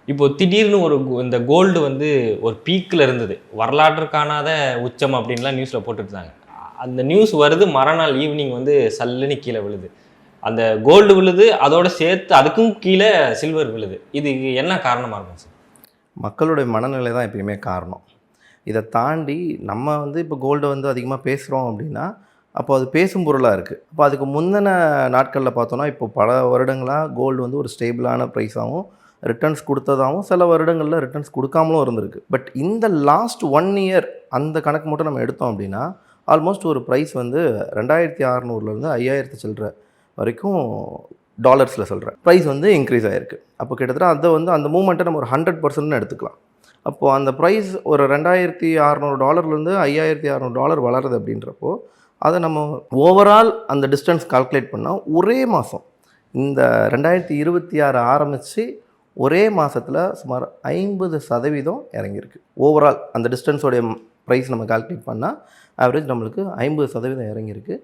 இப்போ திடீர்னு இந்த கோல்டு வந்து ஒரு பீக்ல இருந்தது. வரலாற்று காணாத உச்சம் அப்படின்லாம் நியூஸ்ல போட்டுட்டுருந்தாங்க. அந்த நியூஸ் வருது, மறுநாள் ஈவினிங் வந்து சல்லுன்னு கீழ விழுது. அந்த கோல்டு விழுது, அதோட சேர்த்து அதுக்கும் கீழ சில்வர் விழுது. இதுக்கு என்ன காரணமா இருக்கும் சார்? மக்களுடைய மனநிலை தான் எப்பயுமே காரணம். இத தாண்டி நம்ம வந்து இப்போ கோல்ட வந்து அதிகமா பேசுறோம் அப்படின்னா, அப்போ அது பேசும் பொருளா இருக்கு. அப்போ அதுக்கு முந்தின நாட்கள்ல பார்த்தோம்னா, இப்போ பல வருடங்களா கோல்டு வந்து ஒரு ஸ்டேபிளான பிரைஸாவும், ரிட்டர்ன்ஸ் குடுத்ததாவும், சில வருடங்கள்ல ரிட்டர்ன்ஸ் குடுக்காமலும் இருந்திருக்கு. பட் இந்த லாஸ்ட் 1 இயர் அந்த கணக்கு மட்டும் நம்ம எடுத்தோம் அப்படின்னா, ஆல்மோஸ்ட் ஒரு பிரைஸ் வந்து 2600லேருந்து 5000 சில்ற வரைக்கும் டாலர்ஸ்ல சொல்றேன். பிரைஸ் வந்து இன்க்ரீஸ் ஆயிருக்கு. அப்போ கிட்டத்தட்ட அத வந்து அந்த மூவ்மெண்ட்ட நம்ம ஒரு 100%ன்னு எடுத்துக்கலாம். அப்போ அந்த பிரைஸ் ஒரு $2600லேருந்து $5600 வளருது அப்படின்றப்போ, அத நம்ம ஓவரால் அந்த டிஸ்டன்ஸ் கால்குலேட் பண்ணா, ஒரே மாசம் இந்த 2026 ஆரம்பிச்சு, ஒரே மாசத்துல சுமார் 50% இறங்கியிருக்கு. ஓவரால் அந்த டிஸ்டன்ஸோடைய பிரைஸ் நம்ம கால்குலேட் பண்ணா, ஆவரேஜ் நம்மளுக்கு 50% இறங்கியிருக்கு.